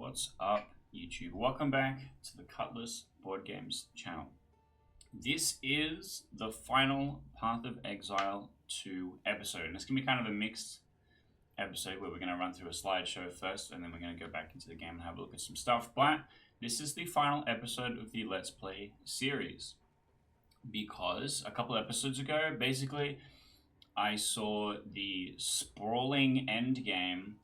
What's up, YouTube? Welcome back to the Cutlass Board Games channel. This is the final Path of Exile 2 episode, and it's going to be kind of a mixed episode where we're going to run through a slideshow first, and then we're going to go back into the game and have a look at some stuff. But this is the final episode of the Let's Play series, because a couple episodes ago, basically, I saw the sprawling end game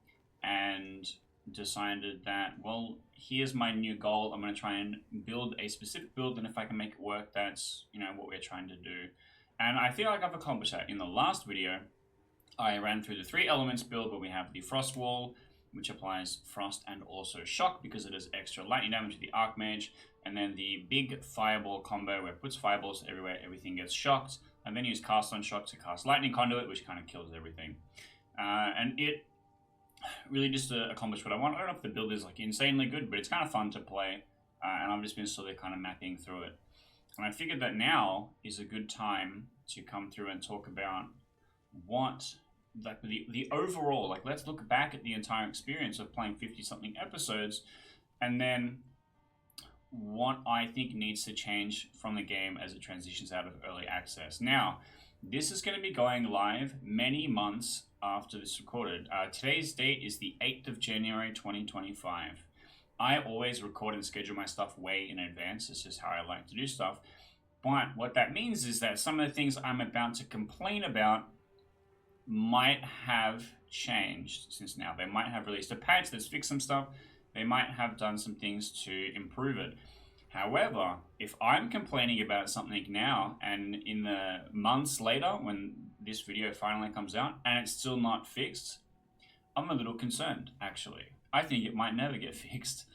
and decided that, well, here's my new goal. I'm going to try and build a specific build, and if I can make it work, that's, what we're trying to do. And I feel like I've accomplished that. In the last video, I ran through the 3 elements build, where we have the Frost Wall, which applies Frost and also Shock, because it is extra lightning damage to the Archmage, and then the big Fireball combo, where it puts fireballs everywhere, everything gets shocked, and then use Cast on Shock to cast Lightning Conduit, which kind of kills everything. And it really just accomplished what I want. I don't know if the build is like insanely good, but it's kind of fun to play, and I've just been slowly kind of mapping through it. And I figured that now is a good time to come through and talk about what, like, the overall, like, let's look back at the entire experience of playing 50-something episodes, and then what I think needs to change from the game as it transitions out of early access. Now, this is going to be going live many months after this recorded. Today's date is the 8th of January 2025. I always record and schedule my stuff way in advance. It's just how I like to do stuff. But what that means is that some of the things I'm about to complain about might have changed since now. They might have released a patch that's fixed some stuff. They might have done some things to improve it. However, if I'm complaining about something now, and in the months later when this video finally comes out and it's still not fixed, I'm a little concerned, actually. I think it might never get fixed.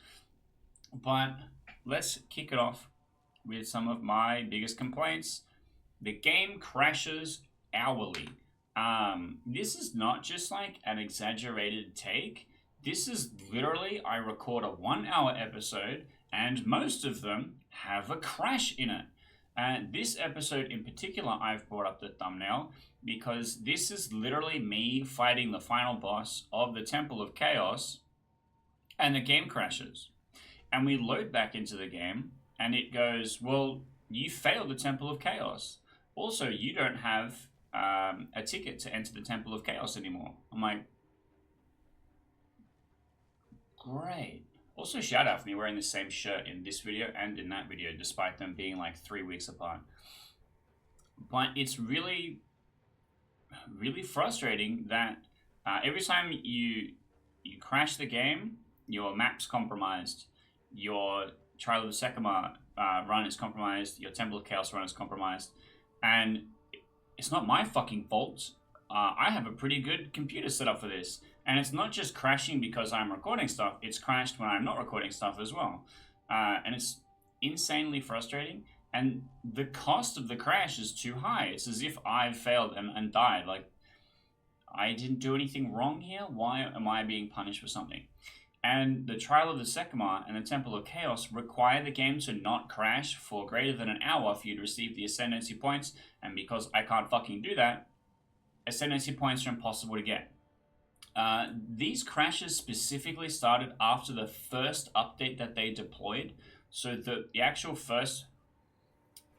But let's kick it off with some of my biggest complaints. The game crashes hourly. This is not just like an exaggerated take. This is literally, I record a 1-hour episode, and most of them have a crash in it. And this episode in particular, I've brought up the thumbnail because this is literally me fighting the final boss of the Temple of Chaos, and the game crashes. And we load back into the game, and it goes, well, you failed the Temple of Chaos. Also, you don't have a ticket to enter the Temple of Chaos anymore. I'm like, great. Also, shout out for me wearing the same shirt in this video and in that video, despite them being like 3 weeks apart. But it's really, really frustrating that every time you crash the game, your map's compromised, your Trial of the Sycamore run is compromised, your Temple of Chaos run is compromised, and it's not my fucking fault. I have a pretty good computer set up for this. And it's not just crashing because I'm recording stuff, it's crashed when I'm not recording stuff as well. And it's insanely frustrating. And the cost of the crash is too high. It's as if I've failed and died. Like, I didn't do anything wrong here. Why am I being punished for something? And the Trial of the Sycamore and the Temple of Chaos require the game to not crash for greater than an hour for you to receive the Ascendancy points. And because I can't fucking do that, Ascendancy points are impossible to get. These crashes specifically started after the first update that they deployed. So the actual first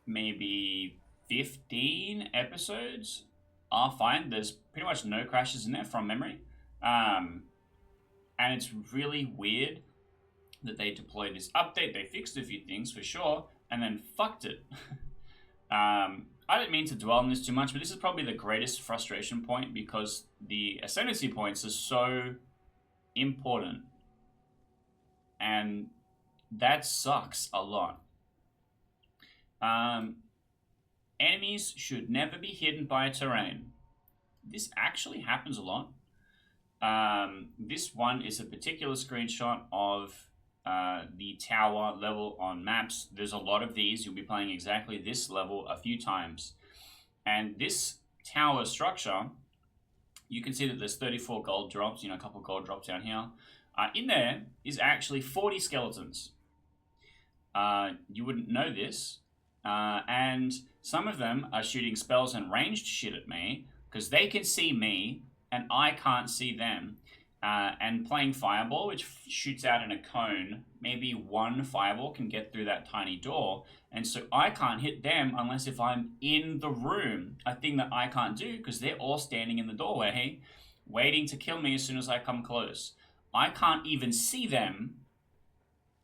maybe 15 episodes are fine. There's pretty much no crashes in there from memory. And it's really weird that they deployed this update. They fixed a few things for sure, and then fucked it. I don't mean to dwell on this too much, but this is probably the greatest frustration point because the Ascendancy points are so important. And that sucks a lot. Enemies should never be hidden by terrain. This actually happens a lot. This one is a particular screenshot of the tower level on maps. There's a lot of these. You'll be playing exactly this level a few times. And this tower structure, you can see that there's 34 gold drops, a couple gold drops down here. In there is actually 40 skeletons. You wouldn't know this. And some of them are shooting spells and ranged shit at me because they can see me and I can't see them. and playing Fireball, which shoots out in a cone, maybe one Fireball can get through that tiny door, and so I can't hit them unless if I'm in the room, a thing that I can't do because they're all standing in the doorway, waiting to kill me as soon as I come close. I can't even see them.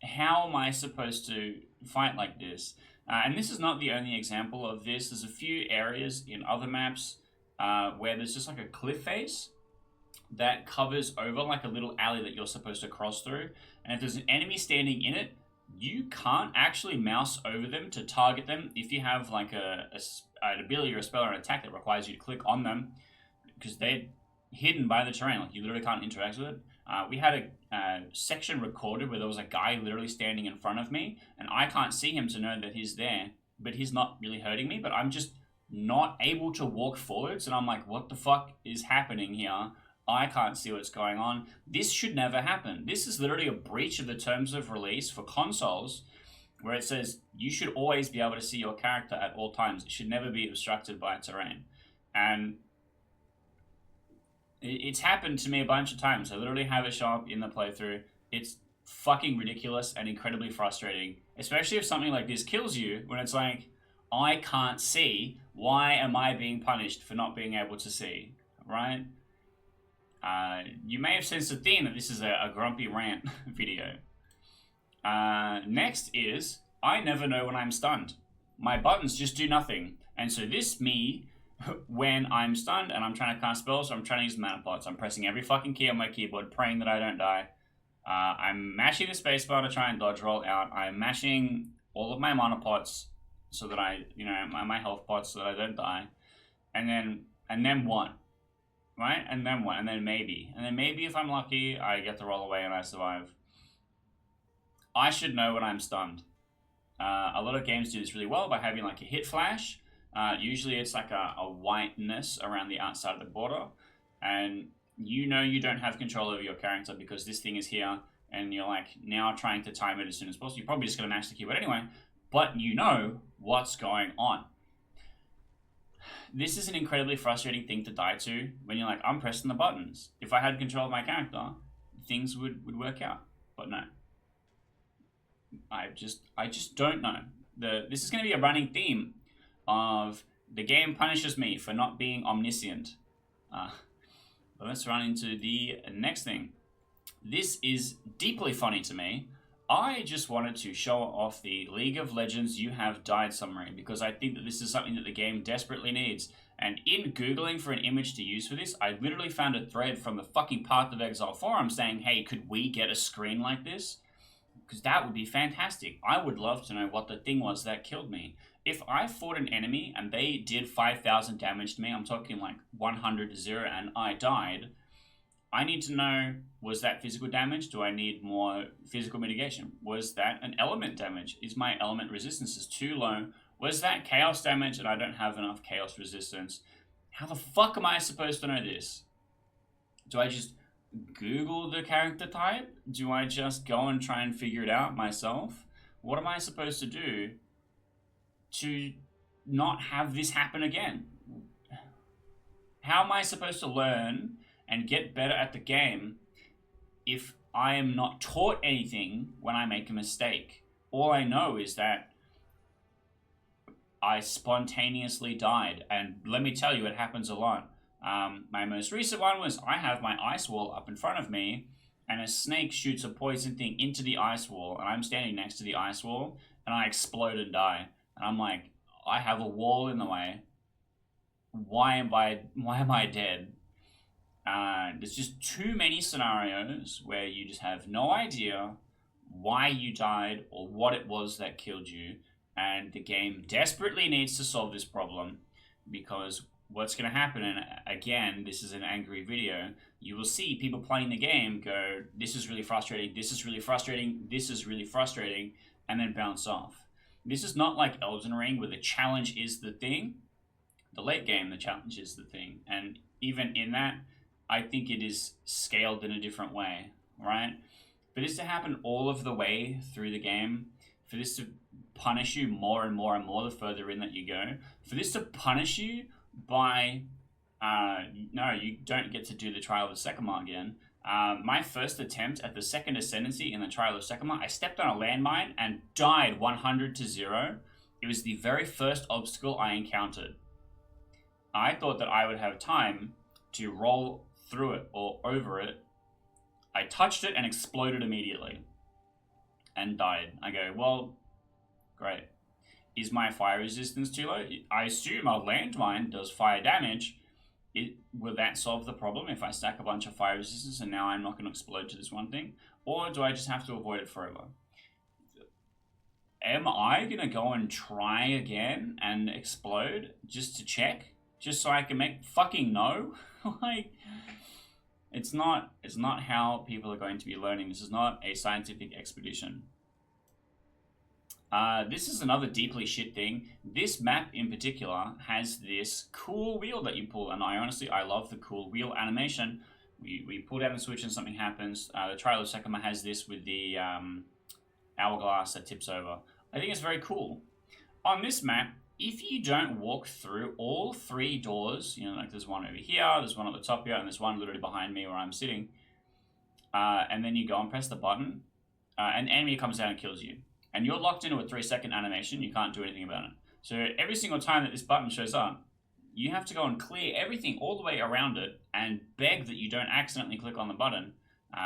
How am I supposed to fight like this? And this is not the only example of this. There's a few areas in other maps where there's just like a cliff face that covers over like a little alley that you're supposed to cross through. And if there's an enemy standing in it, you can't actually mouse over them to target them if you have like an ability or a spell or an attack that requires you to click on them, because they're hidden by the terrain. Like, you literally can't interact with it. We had a section recorded where there was a guy literally standing in front of me, and I can't see him to know that he's there, but he's not really hurting me, but I'm just not able to walk forwards, and I'm like, what the fuck is happening here? I can't see what's going on. This should never happen. This is literally a breach of the terms of release for consoles, where it says you should always be able to see your character at all times. It should never be obstructed by terrain. And it's happened to me a bunch of times. I literally have it show up in the playthrough. It's fucking ridiculous and incredibly frustrating, especially if something like this kills you, when it's like, I can't see. Why am I being punished for not being able to see? Right? You may have sensed the theme that this is a grumpy rant video. Next is, I never know when I'm stunned. My buttons just do nothing. And so this me, when I'm stunned and I'm trying to cast spells, or I'm trying to use mana pots, I'm pressing every fucking key on my keyboard, praying that I don't die. I'm mashing the spacebar to try and dodge roll out. I'm mashing all of my mana pots so that my health pots so that I don't die. And then what? Right? And then what? And then maybe if I'm lucky, I get to roll away and I survive. I should know when I'm stunned. A lot of games do this really well by having like a hit flash. Usually it's like a whiteness around the outside of the border, and you know you don't have control over your character because this thing is here, and you're like now trying to time it as soon as possible. You're probably just going to mash the keyboard anyway, but you know what's going on. This is an incredibly frustrating thing to die to when you're like, I'm pressing the buttons. If I had control of my character, things would work out, but no. I just don't know. This is going to be a running theme of the game punishes me for not being omniscient. But let's run into the next thing. This is deeply funny to me. I just wanted to show off the League of Legends You Have Died summary because I think that this is something that the game desperately needs. And in Googling for an image to use for this, I literally found a thread from the fucking Path of Exile forum saying, hey, could we get a screen like this? Because that would be fantastic. I would love to know what the thing was that killed me. If I fought an enemy and they did 5,000 damage to me, I'm talking like 100 to 0, and I died, I need to know, was that physical damage? Do I need more physical mitigation? Was that an element damage? Is my element resistance too low? Was that chaos damage and I don't have enough chaos resistance? How the fuck am I supposed to know this? Do I just Google the character type? Do I just go and try and figure it out myself? What am I supposed to do to not have this happen again? How am I supposed to learn and get better at the game if I am not taught anything when I make a mistake? All I know is that I spontaneously died, and let me tell you, it happens a lot. My most recent one was I have my ice wall up in front of me, and a snake shoots a poison thing into the ice wall, and I'm standing next to the ice wall, and I explode and die. And I'm like, I have a wall in the way. Why am I dead? There's just too many scenarios where you just have no idea why you died or what it was that killed you, and the game desperately needs to solve this problem, because what's going to happen, and again, this is an angry video, you will see people playing the game go, this is really frustrating, this is really frustrating, this is really frustrating, and then bounce off. This is not like Elden Ring where the challenge is the thing. The late game, the challenge is the thing, and even in that, I think it is scaled in a different way, right? For this to happen all of the way through the game, for this to punish you more and more and more the further in that you go, for this to punish you by, no, you don't get to do the Trial of the Sycamore again, My first attempt at the second ascendancy in the Trial of Sekima, I stepped on a landmine and died 100 to 0. It was the very first obstacle I encountered. I thought that I would have time to roll through it or over it. I touched it and exploded immediately and died. I go, well, great. Is my fire resistance too low? I assume a landmine does fire damage. Will that solve the problem if I stack a bunch of fire resistance and now I'm not going to explode to this one thing? Or do I just have to avoid it forever? Am I going to go and try again and explode just to check? Just so I can make fucking no? Like, it's not how people are going to be learning. This is not a scientific expedition. This is another deeply shit thing. This map in particular has this cool wheel that you pull, and I love the cool wheel animation. We pull down the switch and something happens. The Trial of Sekima has this with the hourglass that tips over. I think it's very cool. On this map, if you don't walk through all 3 doors, you know, like there's one over here, there's one at the top here, and there's one literally behind me where I'm sitting, and then you go and press the button, an enemy comes down and kills you. And you're locked into a 3-second animation, you can't do anything about it. So every single time that this button shows up, you have to go and clear everything all the way around it and beg that you don't accidentally click on the button,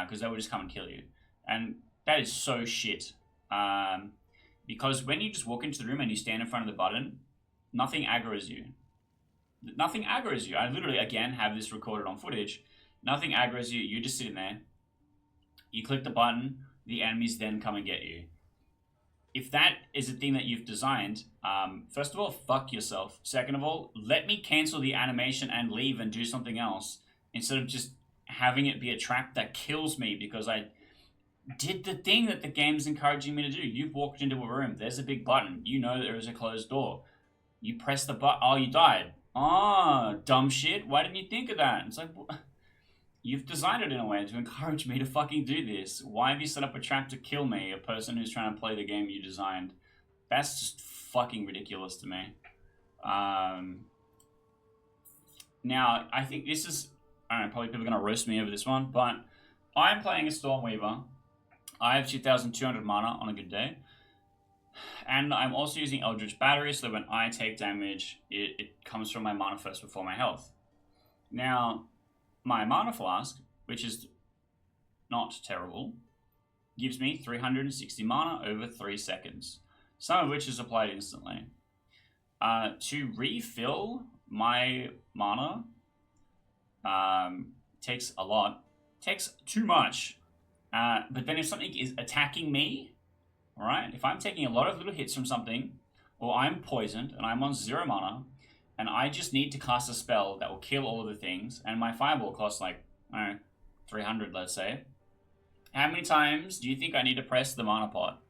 because they will just come and kill you. And that is so shit. Because when you just walk into the room and you stand in front of the button, nothing aggroes you. Nothing aggroes you. I literally, again, have this recorded on footage. Nothing aggroes you. You're just sitting there. You click the button, the enemies then come and get you. If that is a thing that you've designed, first of all, fuck yourself. Second of all, let me cancel the animation and leave and do something else instead of just having it be a trap that kills me because I did the thing that the game's encouraging me to do. You've walked into a room, there's a big button, you know there is a closed door. You press the button, oh, you died. Oh, dumb shit, why didn't you think of that? It's like, you've designed it in a way to encourage me to fucking do this. Why have you set up a trap to kill me, a person who's trying to play the game you designed? That's just fucking ridiculous to me. Now, I think this is, I don't know, probably people are going to roast me over this one, but I'm playing a Stormweaver. I have 2,200 mana on a good day. And I'm also using Eldritch Battery, so that when I take damage, it comes from my mana first before my health. Now, my Mana Flask, which is not terrible, gives me 360 mana over 3 seconds, some of which is applied instantly. To refill my mana takes a lot, takes too much. But then if something is attacking me, alright, if I'm taking a lot of little hits from something, or I'm poisoned and I'm on 0 mana, and I just need to cast a spell that will kill all of the things, and my fireball costs like, I don't know, 300, let's say. How many times do you think I need to press the mana pot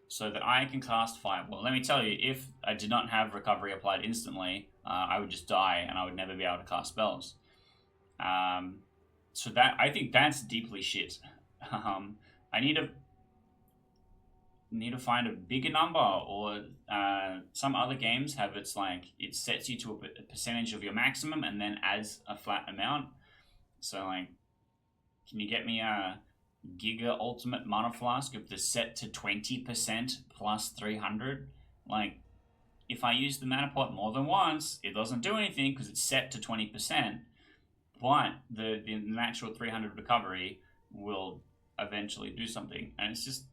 so that I can cast fireball? Let me tell you, if I did not have recovery applied instantly, I would just die and I would never be able to cast spells. So that, I think that's deeply shit. I need to find a bigger number, or some other games have it's like it sets you to a percentage of your maximum and then adds a flat amount. So like, can you get me a Giga Ultimate Mana Flask of the set to 20% plus 300? Like, if I use the mana pot more than once, it doesn't do anything because it's set to 20%, but the natural 300 recovery will eventually do something. And it's just,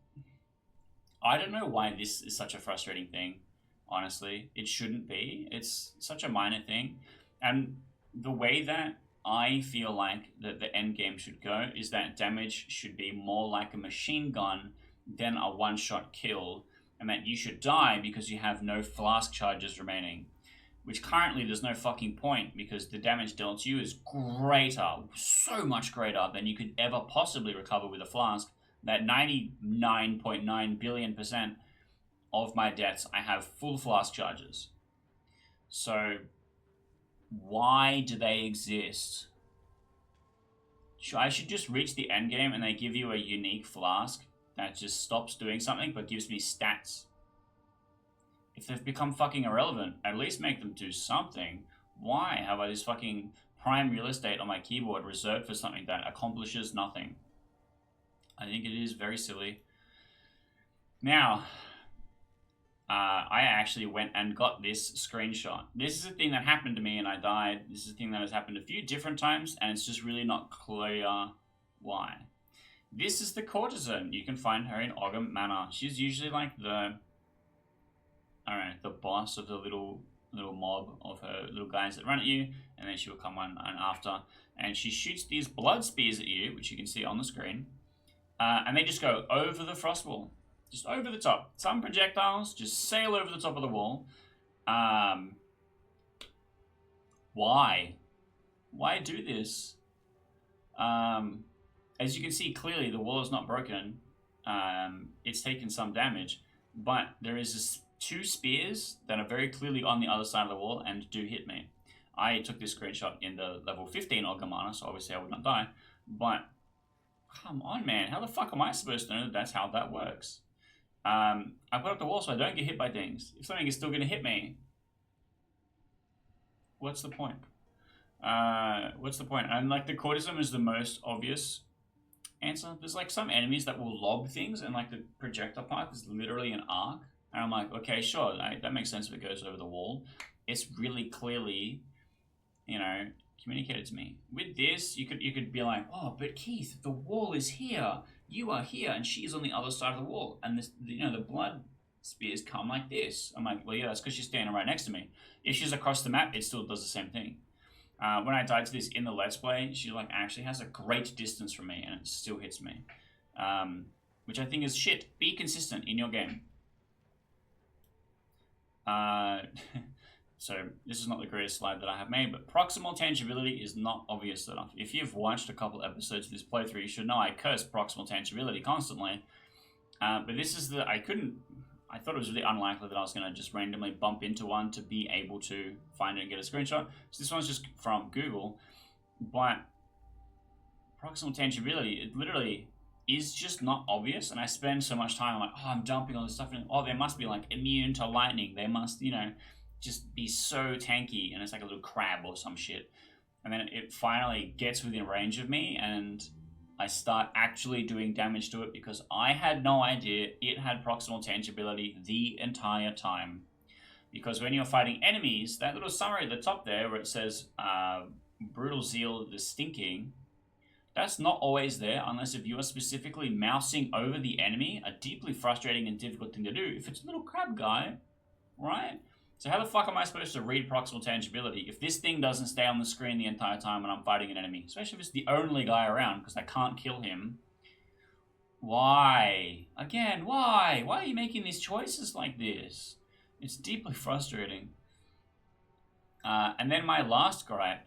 I don't know why this is such a frustrating thing, honestly. It shouldn't be. It's such a minor thing. And the way that I feel like that the end game should go is that damage should be more like a machine gun than a one-shot kill, and that you should die because you have no flask charges remaining. Which currently there's no fucking point because the damage dealt to you is greater, so much greater than you could ever possibly recover with a flask. That 99.9 billion% of my deaths, I have full flask charges. So, why do they exist? I should just reach the end game and they give you a unique flask that just stops doing something but gives me stats. If they've become fucking irrelevant, at least make them do something. Why have I this fucking prime real estate on my keyboard reserved for something that accomplishes nothing. I think it is very silly. Now, I actually went and got this screenshot. This is a thing that happened to me and I died. This is a thing that has happened a few different times and it's just really not clear why. This is the courtesan. You can find her in Ogham Manor. She's usually like the, I don't know, the boss of the little mob of her little guys that run at you, and then she will come on and after, and she shoots these blood spears at you, which you can see on the screen, and they just go over the frost wall. Just over the top. Some projectiles just sail over the top of the wall. Why? Why do this? As you can see clearly, the wall is not broken. It's taken some damage, but there is this 2 spears that are very clearly on the other side of the wall and do hit me. I took this screenshot in the level 15 Ogamana, so obviously I would not die. But come on, man, how the fuck am I supposed to know that that's how that works? I put up the wall so I don't get hit by things. If something is still going to hit me, what's the point? What's the point? And like the courtesan is the most obvious answer. There's like some enemies that will lob things, and like the projectile path is literally an arc. And I'm like, okay, sure, that makes sense if it goes over the wall. It's really clearly, you know, communicated to me. With this, you could be like, oh, but Keith, the wall is here. You are here, and she's on the other side of the wall. And this, you know, the blood spears come like this. I'm like, well, yeah, that's because she's standing right next to me. If she's across the map, it still does the same thing. When I died to this in the Let's Play, she like actually has a great distance from me, and it still hits me, which I think is shit. Be consistent in your game. So this is not the greatest slide that I have made, but proximal tangibility is not obvious enough. If you've watched a couple episodes of this playthrough, you should know I curse proximal tangibility constantly. But this is I thought it was really unlikely that I was going to just randomly bump into one to be able to find it and get a screenshot. So this one's just from Google. But proximal tangibility, it literally is just not obvious. And I spend so much time, I'm like, oh, I'm dumping all this stuff in. Oh, they must be like immune to lightning. They must, you know, just be so tanky. And it's like a little crab or some shit. And then it finally gets within range of me and I start actually doing damage to it because I had no idea it had proximal tangibility the entire time. Because when you're fighting enemies, that little summary at the top there where it says Brutal Zeal the Stinking, that's not always there unless if you are specifically mousing over the enemy, a deeply frustrating and difficult thing to do if it's a little crab guy, right? So how the fuck am I supposed to read proximal tangibility if this thing doesn't stay on the screen the entire time when I'm fighting an enemy? Especially if it's the only guy around because I can't kill him. Why? Again, why? Why are you making these choices like this? It's deeply frustrating. And then my last gripe.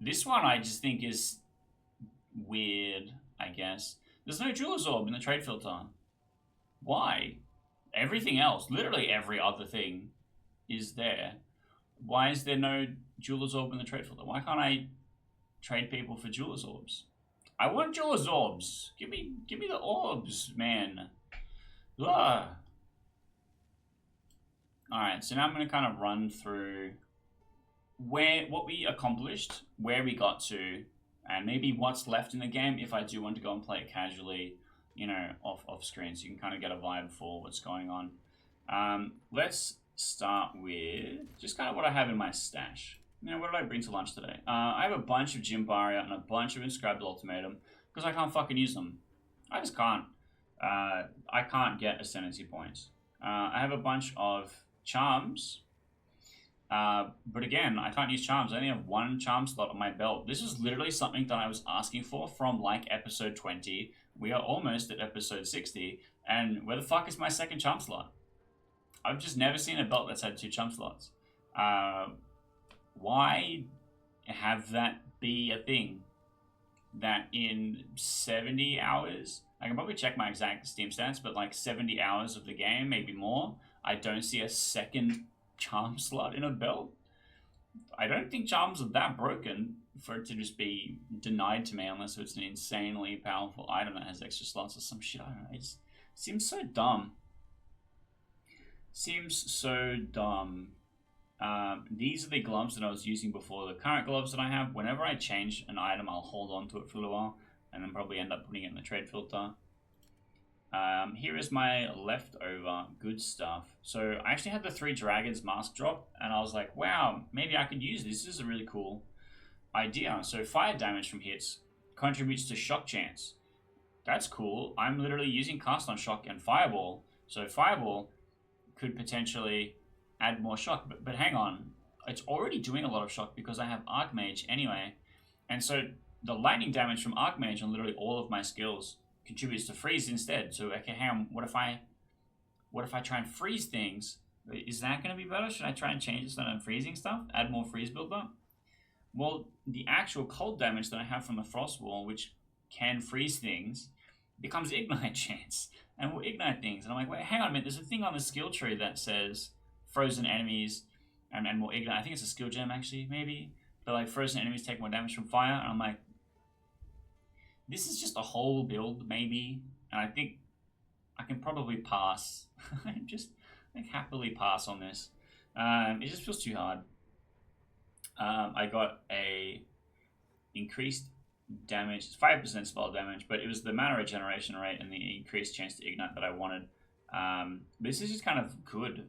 This one I just think is weird, I guess. There's no Jeweler's Orb in the trade filter. Why? Everything else, literally every other thing, is there. Why is there no Jeweler's Orb in the trade filter? Why can't I trade people for Jeweler's Orbs? I want Jeweler's Orbs. Give me the orbs, man. Ugh. Alright, so now I'm going to kind of run through what we accomplished, where we got to, and maybe what's left in the game if I do want to go and play it casually, you know, off screen, so you can kind of get a vibe for what's going on. Let's start with just kind of what I have in my stash. You know, what did I bring to lunch today? I have a bunch of Gym Barrier and a bunch of Inscribed Ultimatum because I can't fucking use them. I just can't. I can't get Ascendancy points. I have a bunch of Charms, but again, I can't use Charms. I only have 1 Charm slot on my belt. This is literally something that I was asking for from like episode 20. We are almost at episode 60, and where the fuck is my 2nd Charm slot? I've just never seen a belt that's had 2 Charm slots. Why have that be a thing? That in 70 hours, I can probably check my exact Steam stats, but like 70 hours of the game, maybe more, I don't see a 2nd Charm slot in a belt. I don't think Charms are that broken for it to just be denied to me unless it's an insanely powerful item that has extra slots or some shit. I don't know. It seems so dumb. Seems so dumb. These are the gloves that I was using before. The current gloves that I have, whenever I change an item, I'll hold on to it for a little while and then probably end up putting it in the trade filter. Here is my leftover good stuff. So I actually had the 3 dragons mask drop, and I was like, wow, maybe I could use this. This is a really cool idea. So fire damage from hits contributes to shock chance. That's cool. I'm literally using cast on shock and fireball. So fireball could potentially add more shock. But hang on. It's already doing a lot of shock because I have Archmage anyway. And so the lightning damage from Archmage on literally all of my skills contributes to freeze instead. So okay, hang on, what if I try and freeze things? Is that going to be better? Should I try and change this so that I'm freezing stuff? Add more freeze builder? Well, the actual cold damage that I have from the frost wall, which can freeze things, becomes ignite chance and will ignite things. And I'm like, wait, hang on a minute, there's a thing on the skill tree that says frozen enemies and will ignite. I think it's a skill gem actually, maybe. But like frozen enemies take more damage from fire, and I'm like, this is just a whole build, maybe, and I think I can probably pass. just like happily pass on this. It just feels too hard. I got a increased damage, 5% spell damage, but it was the mana regeneration rate and the increased chance to ignite that I wanted. This is just kind of good,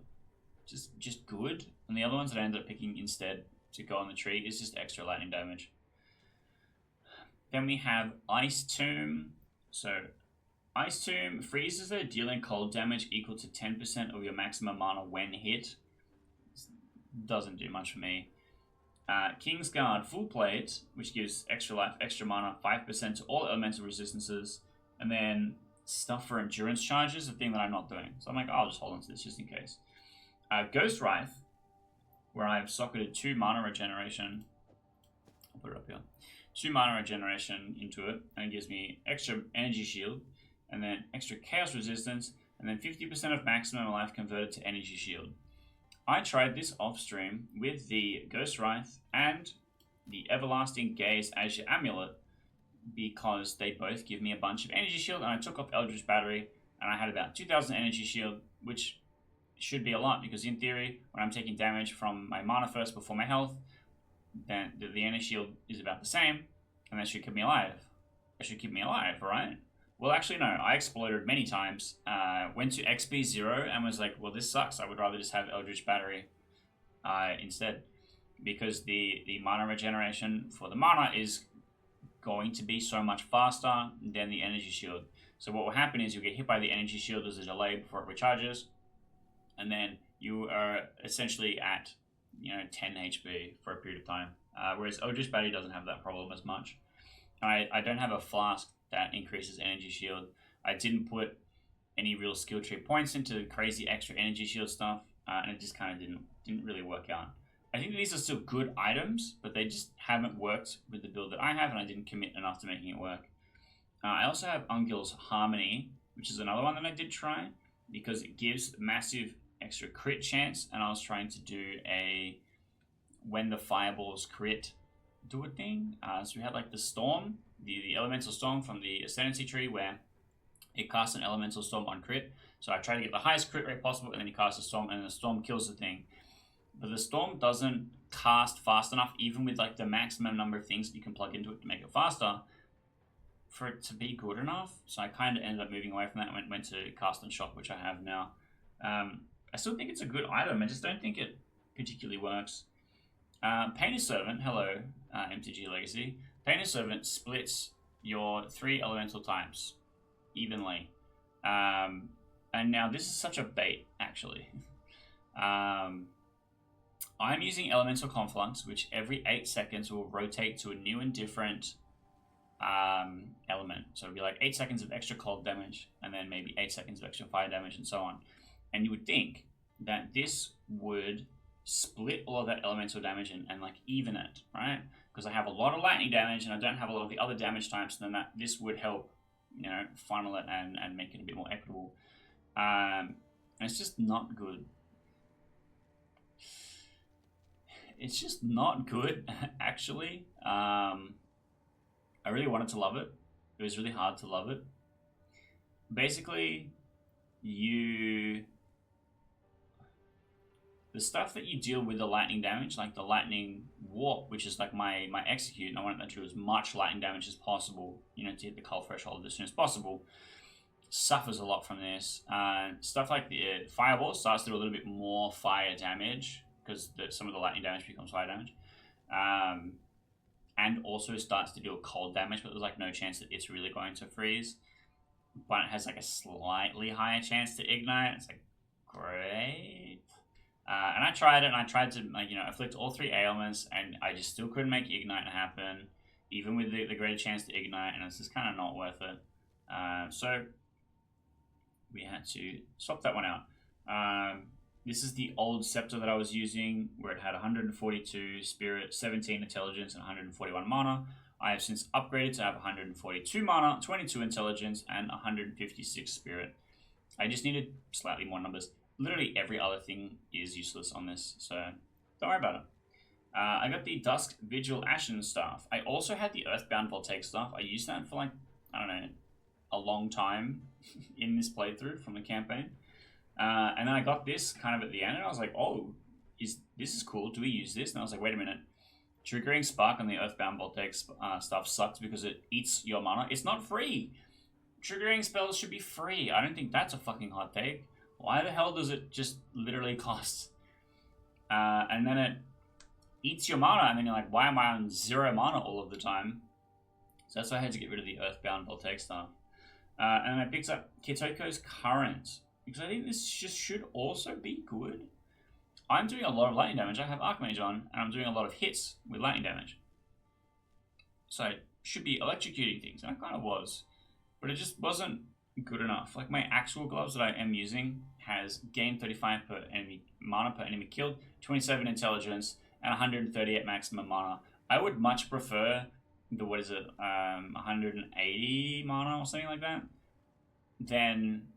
just good. And the other ones that I ended up picking instead to go on the tree is just extra lightning damage. Then we have Ice Tomb. So Ice Tomb freezes though, dealing cold damage equal to 10% of your maximum mana when hit. Doesn't do much for me. King's Guard Full Plate, which gives extra life, extra mana, 5% to all elemental resistances. And then stuff for endurance charges, a thing that I'm not doing. So I'm like, oh, I'll just hold on to this just in case. Ghost Wraith, where I've socketed 2 mana regeneration. I'll put it up here. 2 mana regeneration into it, and it gives me extra energy shield, and then extra chaos resistance, and then 50% of maximum life converted to energy shield. I tried this off stream with the Ghost Wraith and the Everlasting Gaze as your amulet because they both give me a bunch of energy shield, and I took off Eldritch Battery and I had about 2000 energy shield, which should be a lot because in theory when I'm taking damage from my mana first before my health, then the energy shield is about the same, and that should keep me alive. It should keep me alive, right? Well, actually, no. I exploded many times, went to XP 0, and was like, well, this sucks. I would rather just have Eldritch Battery instead. Because the mana regeneration for the mana is going to be so much faster than the energy shield. So what will happen is you'll get hit by the energy shield as a delay before it recharges, and then you are essentially at 10 HP for a period of time. Whereas Eldritch Battery doesn't have that problem as much. I don't have a flask that increases energy shield. I didn't put any real skill tree points into crazy extra energy shield stuff, and it just kind of didn't really work out. I think these are still good items, but they just haven't worked with the build that I have, and I didn't commit enough to making it work. I also have Ungil's Harmony, which is another one that I did try, because it gives massive extra crit chance, and I was trying to do a when the fireballs crit do a thing. So we had like the storm, the elemental storm from the ascendancy tree, where it casts an elemental storm on crit. So I try to get the highest crit rate possible, and then he casts a storm, and the storm kills the thing. But the storm doesn't cast fast enough, even with like the maximum number of things that you can plug into it to make it faster, for it to be good enough. So I kind of ended up moving away from that and went to cast and shock, which I have now. I still think it's a good item. I just don't think it particularly works. Painter's Servant, hello, MTG Legacy. Painter's Servant splits your 3 elemental types evenly. And now this is such a bait, actually. I'm using Elemental Conflux, which every 8 seconds will rotate to a new and different element. So it'll be like 8 seconds of extra cold damage, and then maybe 8 seconds of extra fire damage, and so on. And you would think that this would split all of that elemental damage and like even it, right? Because I have a lot of lightning damage and I don't have a lot of the other damage types, then this would help, funnel it and make it a bit more equitable. And it's just not good. It's just not good, actually. I really wanted to love it. It was really hard to love it. Basically, the stuff that you deal with the lightning damage, like the lightning warp, which is like my execute, and I want that to do as much lightning damage as possible, you know, to hit the cull threshold as soon as possible, suffers a lot from this. Stuff like the fireball starts to do a little bit more fire damage because some of the lightning damage becomes fire damage. And also starts to deal cold damage, but there's like no chance that it's really going to freeze. But it has like a slightly higher chance to ignite. It's like, great. And I tried it, and I tried to, like, you know, afflict all 3 ailments, and I just still couldn't make ignite happen, even with the greater chance to ignite, and it's just kind of not worth it. So we had to swap that one out. This is the old scepter that I was using, where it had 142 spirit, 17 intelligence, and 141 mana. I have since upgraded to have 142 mana, 22 intelligence, and 156 spirit. I just needed slightly more numbers. Literally every other thing is useless on this, so don't worry about it. I got the Dusk Vigil Ashen Staff. I also had the Earthbound Voltaic Staff. I used that for like, I don't know, a long time in this playthrough from the campaign. And then I got this kind of at the end, and I was like, oh, this is cool. Do we use this? And I was like, wait a minute. Triggering Spark on the Earthbound Voltaic stuff sucks because it eats your mana. It's not free. Triggering spells should be free. I don't think that's a fucking hot take. Why the hell does it just literally cost? And then it eats your mana, and then you're like, why am I on 0 mana all of the time? So that's why I had to get rid of the Earthbound Voltaic Staff. And I picked up Kitoko's Current, because I think this just should also be good. I'm doing a lot of lightning damage. I have Archmage on, and I'm doing a lot of hits with lightning damage. So I should be electrocuting things, and I kind of was. But it just wasn't good enough. Like, my actual gloves that I am using has gain 35 per enemy mana per enemy killed, 27 intelligence, and 138 maximum mana. I would much prefer the, 180 mana or something like that, than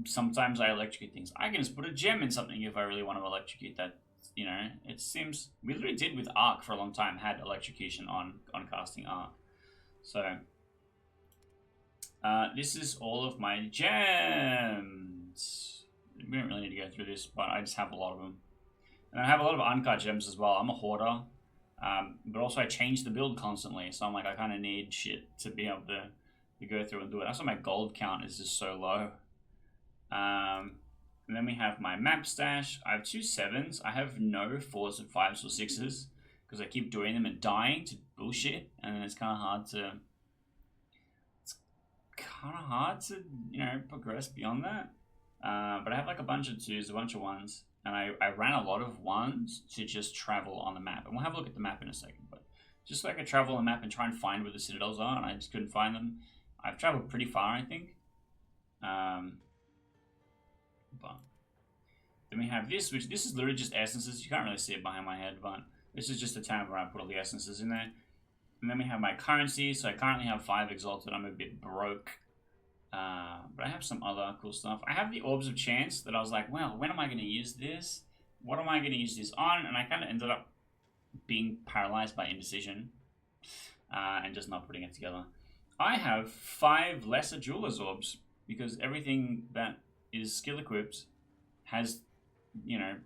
sometimes I electrocute things. I can just put a gem in something if I really want to electrocute that. You know, it seems... We literally did with Arc for a long time, had electrocution on casting Arc. So, this is all of my gems. We don't really need to go through this, but I just have a lot of them. And I have a lot of uncut gems as well. I'm a hoarder. But also I change the build constantly, so I'm like, I kind of need shit to be able to go through and do it. That's why my gold count is just so low. And then we have my map stash. I have 2 7s. I have no 4s and 5s or 6s because I keep doing them and dying to bullshit, and it's kind of hard to... you know, progress beyond that. But I have like a bunch of 2s, a bunch of 1s, and I ran a lot of 1s to just travel on the map. And we'll have a look at the map in a second, but just so I could travel on the map and try and find where the citadels are, and I just couldn't find them. I've traveled pretty far, I think. But then we have this, which this is literally just essences. You can't really see it behind my head, but this is just a tab where I put all the essences in there. And then we have my currency. So I currently have 5 exalted. I'm a bit broke. But I have some other cool stuff. I have the Orbs of Chance that I was like, well, when am I going to use this? What am I going to use this on? And I kind of ended up being paralyzed by indecision and just not putting it together. I have 5 lesser Jeweler's Orbs because everything that is skill equipped has, you know,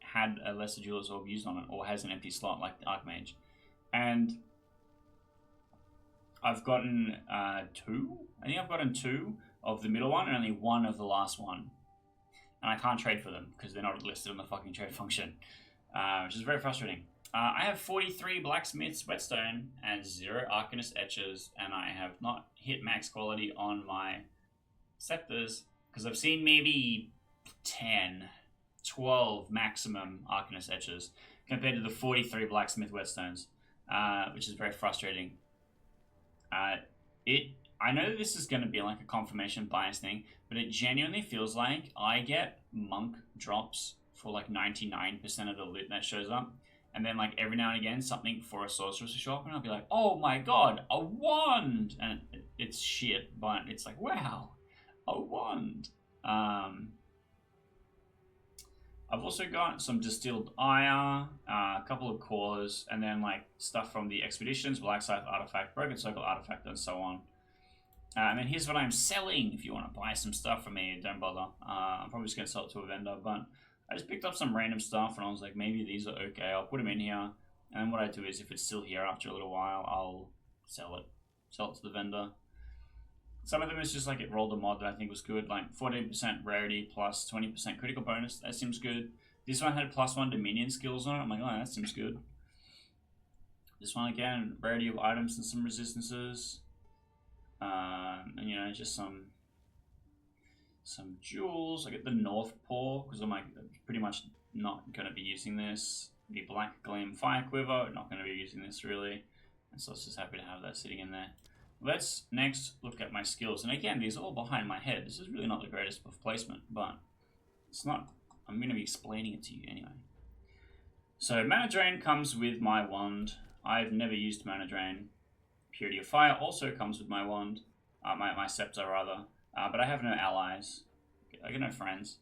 had a lesser Jeweler's Orb used on it, or has an empty slot like the Archmage. And I've gotten 2. I think I've gotten 2 of the middle one and only 1 of the last one. And I can't trade for them because they're not listed on the fucking trade function, which is very frustrating. I have 43 Blacksmith's Whetstone and 0 Arcanist Etches, and I have not hit max quality on my scepters because I've seen maybe 10, 12 maximum Arcanist Etches compared to the 43 Blacksmith Whetstones, which is very frustrating. I know that this is going to be like a confirmation bias thing, but it genuinely feels like I get monk drops for like 99% of the loot that shows up. And then like every now and again, something for a sorceress to show up, and I'll be like, oh my god, a wand! And it's shit, but it's like, wow, a wand. I've also got some distilled ire, a couple of cores, and then like stuff from the expeditions, Black Scythe artifact, Broken Circle artifact, and so on. And then here's what I'm selling. If you want to buy some stuff from me, don't bother. I'm probably just going to sell it to a vendor, but I just picked up some random stuff and I was like, maybe these are okay. I'll put them in here. And then what I do is, if it's still here after a little while, I'll sell it to the vendor. Some of them is just like it rolled a mod that I think was good, like 14% rarity plus 20% critical bonus. That seems good. This one had +1 Dominion skills on it. I'm like, oh, that seems good. This one again, rarity of items and some resistances. And you know, just some jewels. I get the North Paw because I'm like pretty much not going to be using this. The Black Gleam Fire Quiver, not going to be using this really. And so I was just happy to have that sitting in there. Let's next look at my skills. And again, these are all behind my head. This is really not the greatest of placement, but it's not. I'm going to be explaining it to you anyway. So Mana Drain comes with my wand. I've never used Mana Drain. Purity of Fire also comes with my wand. My scepter rather. But I have no allies. I get no friends.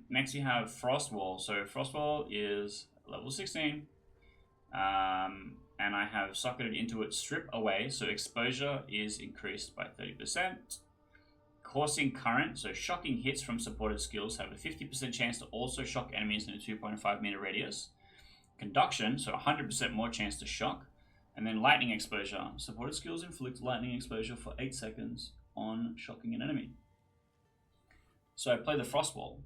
Next we have Frost Wall. So Frost Wall is level 16. And I have socketed into it Strip Away, so exposure is increased by 30%. Coursing Current, so shocking hits from supported skills have a 50% chance to also shock enemies in a 2.5 meter radius. Conduction, so 100% more chance to shock. And then Lightning Exposure, supported skills inflict lightning exposure for 8 seconds on shocking an enemy. So I play the Frost Wall,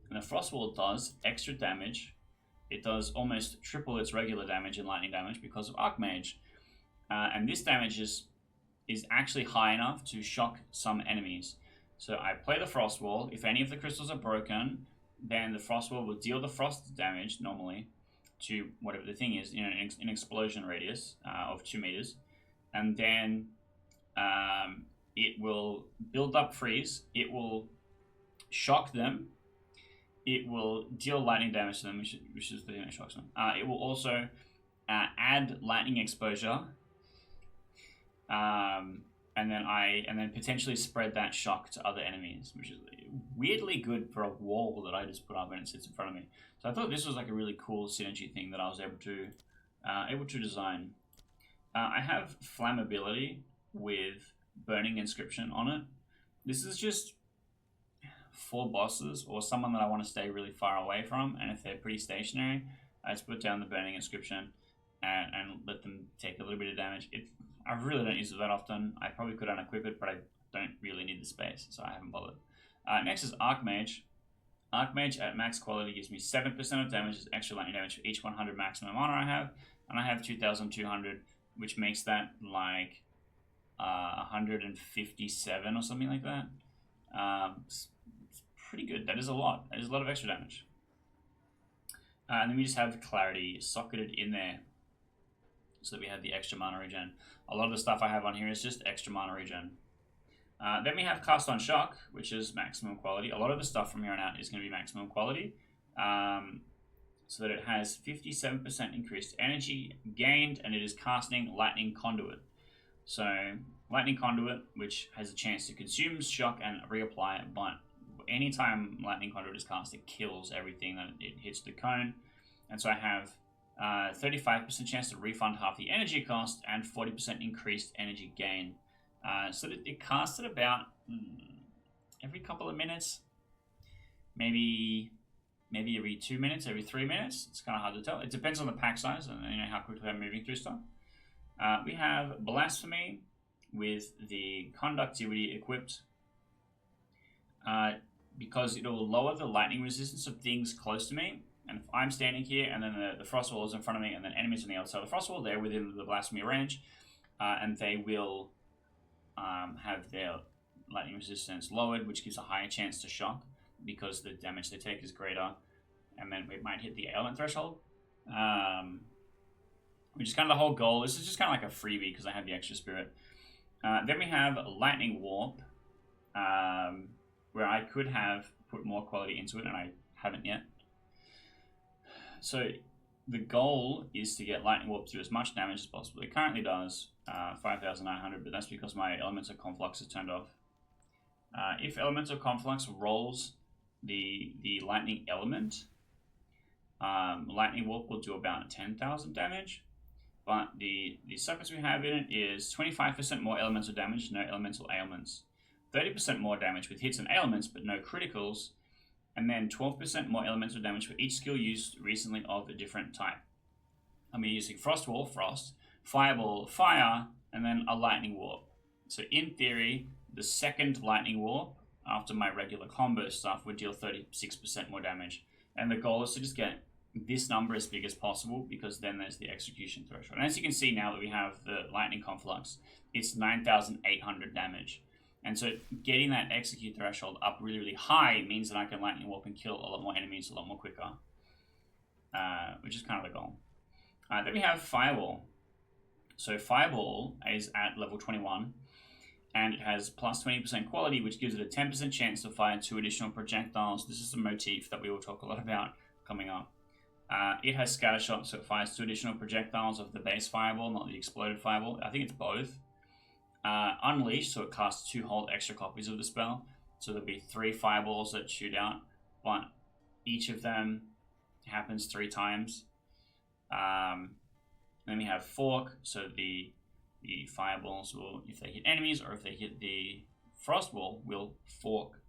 and the Frost Wall does extra damage. It does almost triple its regular damage and lightning damage because of Archmage. And this damage is actually high enough to shock some enemies. So I play the Frost Wall. If any of the crystals are broken, then the Frost Wall will deal the frost damage normally to whatever the thing is, an explosion radius of 2 meters. And then it will build up freeze. It will shock them. It will deal lightning damage to them, which is the thing that shocks them. It will also add lightning exposure, and then potentially spread that shock to other enemies, which is weirdly good for a wall that I just put up and it sits in front of me. So I thought this was like a really cool synergy thing that I was able to design. I have flammability with Burning Inscription on it. This is just 4 bosses or someone that I want to stay really far away from, and if they're pretty stationary, I just put down the Burning Inscription and let them take a little bit of damage. I really don't use it that often. I probably could unequip it, but I don't really need the space, so I haven't bothered. Next is Archmage. Archmage at max quality gives me 7% of damage as extra lightning damage for each 100 maximum mana I have, and I have 2,200, which makes that like 157 or something like that. It's pretty good. That is a lot. That is a lot of extra damage. And then we just have Clarity socketed in there so that we have the extra mana regen. A lot of the stuff I have on here is just extra mana regen. Then we have Cast on Shock, which is maximum quality. A lot of the stuff from here on out is going to be maximum quality. So that it has 57% increased energy gained, and it is casting Lightning Conduit. So Lightning Conduit, which has a chance to consume shock and reapply it, but anytime Lightning Conduit is cast, it kills everything that it hits the cone. And so I have 35% chance to refund half the energy cost and 40% increased energy gain. So it casts it about every couple of minutes, maybe every 2 minutes, every 3 minutes. It's kind of hard to tell. It depends on the pack size and how quickly I'm moving through stuff. We have Blasphemy with the Conductivity equipped. Because it will lower the lightning resistance of things close to me. And if I'm standing here and then the Frost Wall is in front of me and then enemies on the other side of the Frost Wall, they're within the Blasphemy range, and they will have their lightning resistance lowered, which gives a higher chance to shock because the damage they take is greater, and then it might hit the ailment threshold, which is kind of the whole goal. This is just kind of like a freebie because I have the extra spirit. Then we have Lightning Warp, where I could have put more quality into it, and I haven't yet. So the goal is to get Lightning Warp to do as much damage as possible. It currently does 5,900, but that's because my Elemental Conflux is turned off. If Elemental Conflux rolls the Lightning Element, Lightning Warp will do about 10,000 damage, but the suffix we have in it is 25% more elemental damage, no elemental ailments. 30% more damage with hits and ailments, but no criticals, and then 12% more elemental damage for each skill used recently of a different type. I'm using Frost Wall, Frost, Fireball, Fire, and then a Lightning Warp. So in theory, the second Lightning Warp after my regular combo stuff would deal 36% more damage. And the goal is to just get this number as big as possible, because then there's the execution threshold. And as you can see now that we have the Lightning Conflux, it's 9,800 damage. And so getting that execute threshold up really, really high means that I can Lightning Warp and kill a lot more enemies a lot more quicker, which is kind of the goal. Then we have Fireball. So Fireball is at level 21, and it has plus 20% quality, which gives it a 10% chance to fire 2 additional projectiles. This is a motif that we will talk a lot about coming up. It has Scatter Shot, so it fires 2 additional projectiles of the base Fireball, not the exploded Fireball. I think it's both. Unleash, so it casts 2 whole extra copies of the spell. So there'll be 3 Fireballs that shoot out, but each of them happens 3 times. Then we have Fork, so the Fireballs will, if they hit enemies or if they hit the Frost Wall, will fork.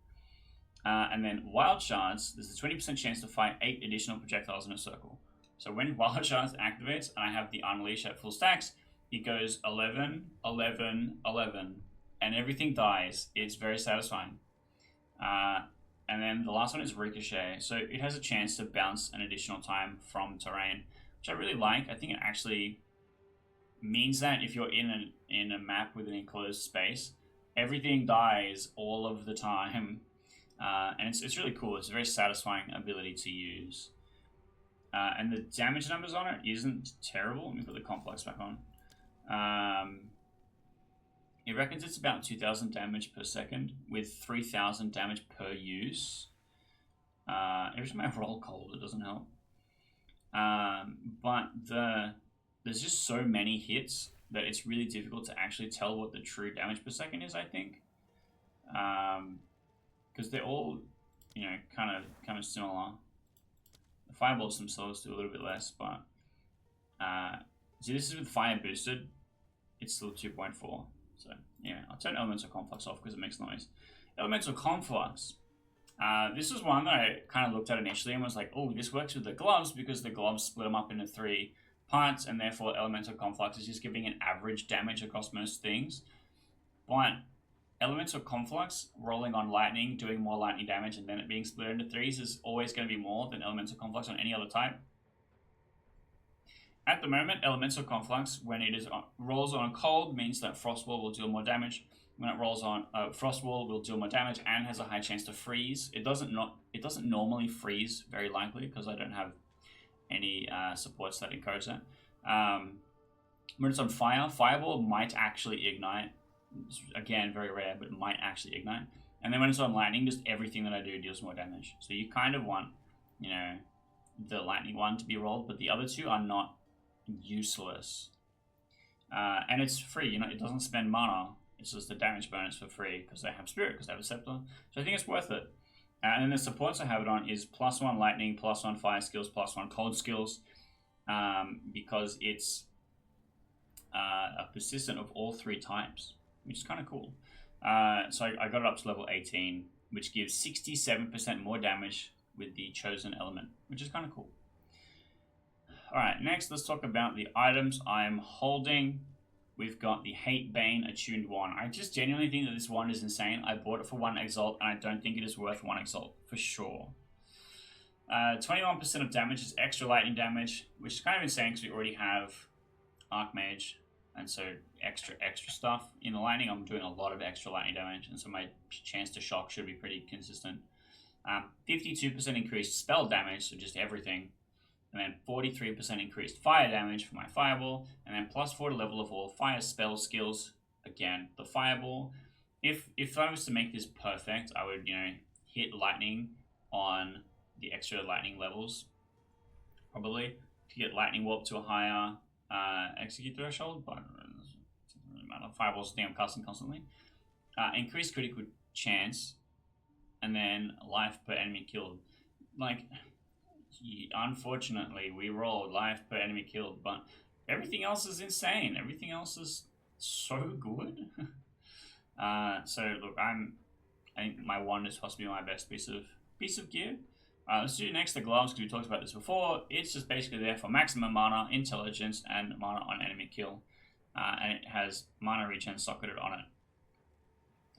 And then Wild Shards, there's a 20% chance to fire 8 additional projectiles in a circle. So when Wild Shards activates and I have the Unleash at full stacks, it goes 11, 11, 11, and everything dies. It's very satisfying. And then the last one is Ricochet. So it has a chance to bounce an additional time from terrain, which I really like. I think it actually means that if you're in a map with an enclosed space, everything dies all of the time. And it's really cool. It's a very satisfying ability to use. And the damage numbers on it isn't terrible. Let me put the complex back on. It reckons it's about 2,000 damage per second with 3,000 damage per use. Every time I roll cold, it doesn't help. But there's just so many hits that it's really difficult to actually tell what the true damage per second is, I think. Because they're all, kind of similar. The Fireballs themselves do a little bit less, but see, this is with Fire boosted. It's still 2.4. So yeah, I'll turn Elemental Conflux off because it makes noise. Elemental Conflux. This was one that I kind of looked at initially and was like, oh, this works with the gloves because the gloves split them up into 3 parts, and therefore Elemental Conflux is just giving an average damage across most things. But Elemental Conflux rolling on lightning, doing more lightning damage, and then it being split into 3s is always going to be more than Elemental Conflux on any other type. At the moment, Elemental Conflux, when it rolls on cold, means that Frost Wall will deal more damage. When it rolls on Frost Wall, will deal more damage and has a high chance to freeze. It doesn't normally freeze, very likely, because I don't have any supports that encourage that. When it's on fire, Fireball might actually ignite. It's, again, very rare, but it might actually ignite. And then when it's on lightning, just everything that I do deals more damage. So you kind of want, the lightning one to be rolled, but the other 2 are not useless. And it's free, it doesn't spend mana. It's just a damage bonus for free because they have Spirit, because they have a Scepter. So I think it's worth it. And then the supports I have it on is +1 lightning, +1 fire skills, +1 cold skills, because it's a persistent of all 3 types, which is kind of cool. So I got it up to level 18, which gives 67% more damage with the chosen element, which is kind of cool. Alright, next let's talk about the items I'm holding. We've got the Hate Bane Attuned Wand. I just genuinely think that this wand is insane. I bought it for 1 Exalt, and I don't think it is worth 1 Exalt, for sure. 21% of damage is extra lightning damage, which is kind of insane because we already have Archmage, and so extra stuff. In the lightning, I'm doing a lot of extra lightning damage, and so my chance to shock should be pretty consistent. 52% increased spell damage, so just everything. And then 43% increased fire damage for my Fireball, and then +4 to level of all fire spell skills. Again, the Fireball. If I was to make this perfect, I would, hit lightning on the extra lightning levels, probably, to get Lightning Warp to a higher execute threshold, but it doesn't really matter. Fireball's the thing I'm casting constantly. Increased critical chance, and then life per enemy killed. Unfortunately, we rolled life per enemy killed, but everything else is insane. Everything else is so good. So look, I think my wand is possibly my best piece of piece of gear. Let's do next the gloves, because we talked about this before. It's just basically there for maximum mana, intelligence, and mana on enemy kill. And it has mana regen socketed on it.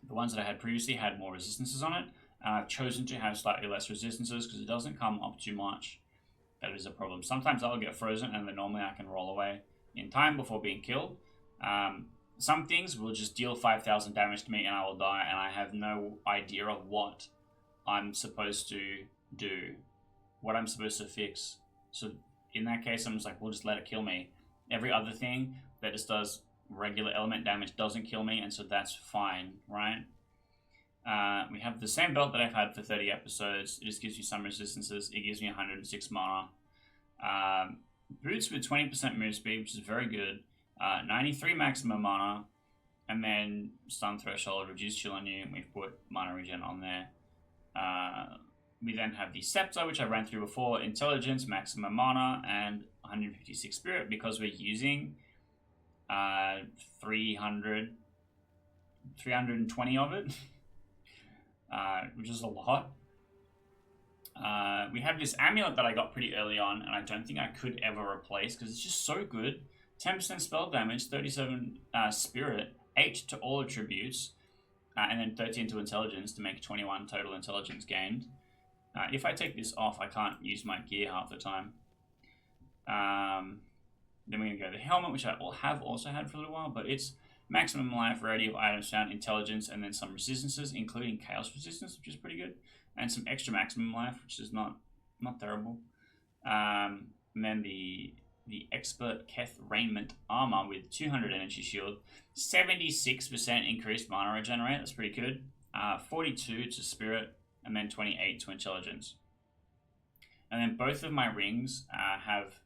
The ones that I had previously had more resistances on it. I've chosen to have slightly less resistances because it doesn't come up too much. That is a problem. Sometimes I'll get frozen and then normally I can roll away in time before being killed. Some things will just deal 5,000 damage to me and I will die, and I have no idea of what I'm supposed to do, what I'm supposed to fix. So in that case, I'm just like, we'll just let it kill me. Every other thing that just does regular element damage doesn't kill me, and so that's fine, right? We have the same belt that I've had for 30 episodes. It just gives you some resistances. It gives me 106 mana. Boots with 20% move speed, which is very good. 93 maximum mana. And then stun threshold, reduce chill on you. And we've put mana regen on there. We then have the scepter, which I ran through before. Intelligence, maximum mana, and 156 spirit, because we're using 320 of it. Which is a lot. We have this amulet that I got pretty early on, and I don't think I could ever replace because it's just so good. 10% spell damage, 37 spirit, 8 to all attributes, and then 13 to intelligence to make 21 total intelligence gained. If I take this off, I can't use my gear half the time. Then we're going to go to the helmet, which I have also had for a little while, but it's maximum life, variety of items found, intelligence, and then some resistances, including chaos resistance, which is pretty good, and some extra maximum life, which is not terrible. And then the expert Keth raiment armor with 200 energy shield, 76% increased mana regenerate. That's pretty good. 42 to spirit, and then 28 to intelligence. And then both of my rings have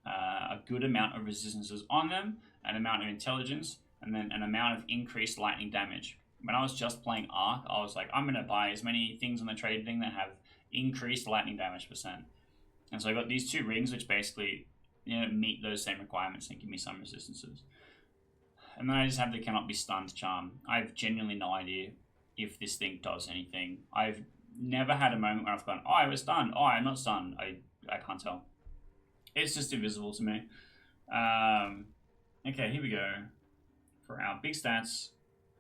a good amount of resistances on them, an amount of intelligence, and then an amount of increased lightning damage. When I was just playing Arc, I was like, I'm going to buy as many things on the trade thing that have increased lightning damage percent. And so I got these two rings, which basically, meet those same requirements and give me some resistances. And then I just have the cannot be stunned charm. I have genuinely no idea if this thing does anything. I've never had a moment where I've gone, oh, I was stunned. Oh, I'm not stunned. I can't tell. It's just invisible to me. Okay, here we go. For our big stats,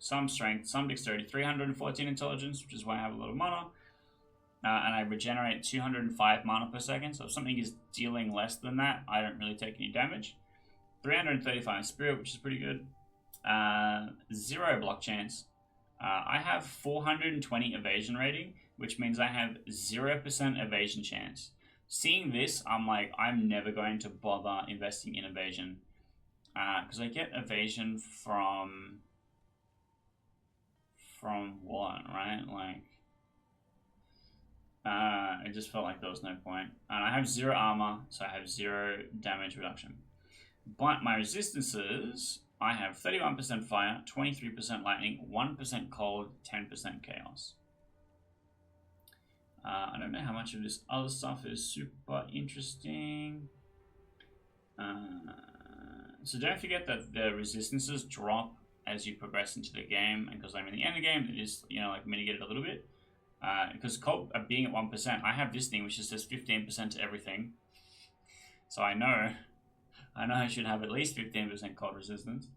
some strength, some dexterity, 314 intelligence, which is why I have a lot of mana. And I regenerate 205 mana per second, so if something is dealing less than that, I don't really take any damage. 335 spirit, which is pretty good. 0 block chance. I have 420 evasion rating, which means I have 0% evasion chance. Seeing this, I'm like, I'm never going to bother investing in evasion. Because I get evasion from what, right? Like, it just felt like there was no point. And I have 0 armor, so I have 0 damage reduction. But my resistances, I have 31% fire, 23% lightning, 1% cold, 10% chaos. I don't know how much of this other stuff is super interesting. So don't forget that the resistances drop as you progress into the game, and because I'm in the end of the game, it is, like mitigated a little bit. Because cold being at 1%, I have this thing which just says 15% to everything. So I know I should have at least 15% cold resistance.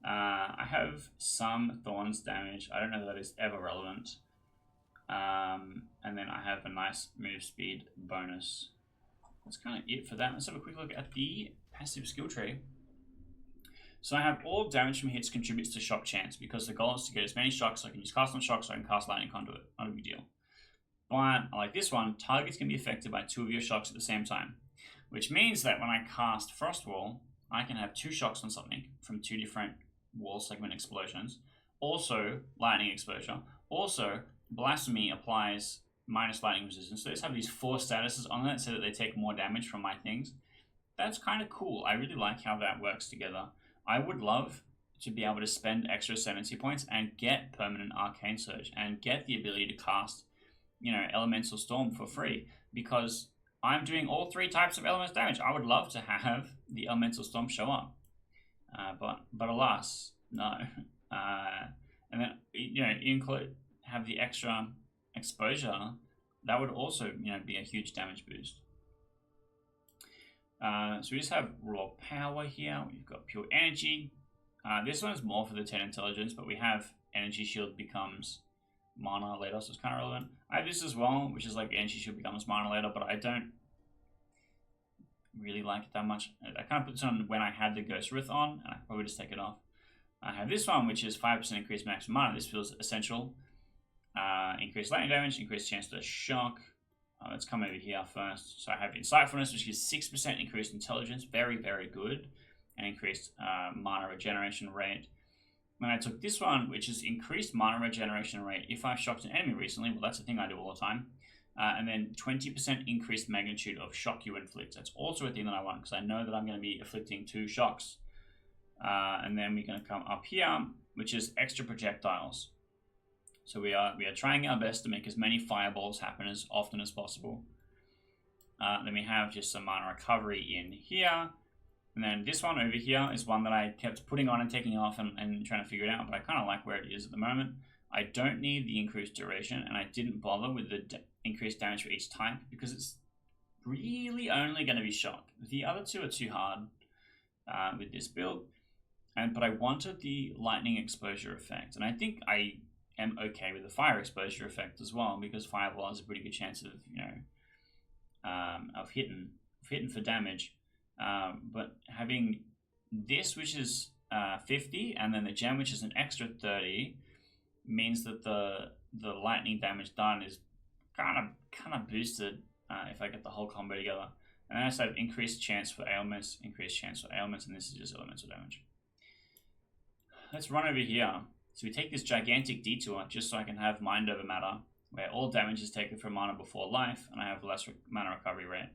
I have some thorns damage. I don't know that is ever relevant. And then I have a nice move speed bonus. That's kind of it for that. Let's have a quick look at the passive skill tree. So I have all damage from hits contributes to shock chance, because the goal is to get as many shocks so I can use cast on shock, so I can cast lightning conduit. Not a big deal. But I like this one. Targets can be affected by 2 of your shocks at the same time, which means that when I cast Frost Wall, I can have 2 shocks on something from 2 different wall segment explosions. Also, lightning exposure. Also, Blasphemy applies minus lightning resistance. So they just have these 4 statuses on it so that they take more damage from my things. That's kind of cool. I really like how that works together. I would love to be able to spend extra ascendancy points and get permanent arcane surge and get the ability to cast, elemental storm for free, because I'm doing all 3 types of elements damage. I would love to have the elemental storm show up, but alas, no. And then have the extra exposure that would also, be a huge damage boost. So we just have raw power here. We've got pure energy. This one's more for the 10 intelligence, but we have energy shield becomes mana later, so it's kind of relevant. I have this as well, which is like energy shield becomes mana later, but I don't really like it that much. I kind of put this on when I had the Ghost Wraith on, and I could probably just take it off. I have this one, which is 5% increased maximum mana. This feels essential. Increased lightning damage, increased chance to shock. Let's come over here first. So I have Insightfulness, which is 6% increased intelligence. Very, very good. And increased mana regeneration rate. Then I took this one, which is increased mana regeneration rate if I've shocked an enemy recently. Well, that's a thing I do all the time. And then 20% increased magnitude of shock you inflict. That's also a thing that I want, because I know that I'm going to be afflicting 2 shocks. And then we're going to come up here, which is extra projectiles. So we are trying our best to make as many fireballs happen as often as possible. Then we have just some mana recovery in here. And then this one over here is one that I kept putting on and taking off and trying to figure it out, but I kind of like where it is at the moment. I don't need the increased duration, and I didn't bother with the increased damage for each type because it's really only going to be shock. The other two are too hard with this build, but I wanted the lightning exposure effect, and I think I am okay with the fire exposure effect as well, because fireball has a pretty good chance of of hitting for damage. But having this, which is 50, and then the gem, which is an extra 30, means that the lightning damage done is kind of boosted if I get the whole combo together. And then I also have increased chance for ailments, and this is just elemental damage. Let's run over here. So we take this gigantic detour just so I can have Mind Over Matter, where all damage is taken from mana before life, and I have less mana recovery rate.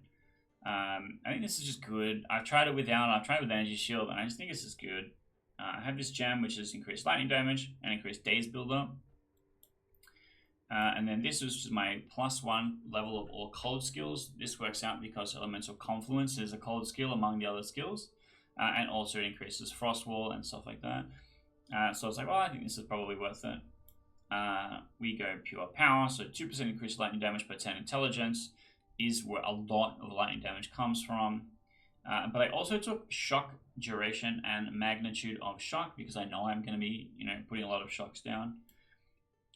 I think this is just good. I've tried it without, I've tried it with Energy Shield, and I just think this is good. I have this gem, which is increased lightning damage and increased days buildup. And then this is just my +1 level of all cold skills. This works out because Elemental Confluence is a cold skill among the other skills. And also it increases Frost Wall and stuff like that. So I was like, well, I think this is probably worth it. We go pure power, so 2% increased lightning damage per 10 intelligence is where a lot of lightning damage comes from. But I also took shock duration and magnitude of shock because I know I'm going to be, putting a lot of shocks down.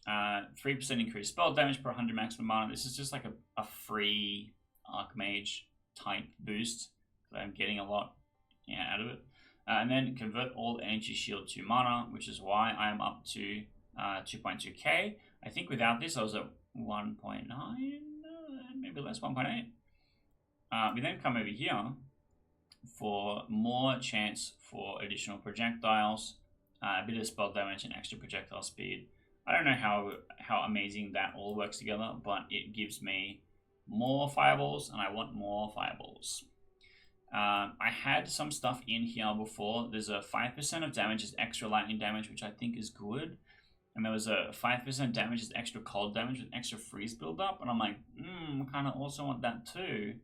3% increased spell damage per 100 maximum mana. This is just like a free Archmage type boost. So I'm getting a lot out of it. And then convert all energy shield to mana, which is why I'm up to 2.2k. I think without this I was at 1.9, maybe less, 1.8. We then come over here for more chance for additional projectiles, a bit of spell damage and extra projectile speed. I don't know how amazing that all works together, but it gives me more fireballs, and I want more fireballs. I had some stuff in here before. There's a 5% of damage is extra lightning damage, which I think is good. And there was a 5% damage is extra cold damage with extra freeze buildup. And I'm like, I kind of also want that too.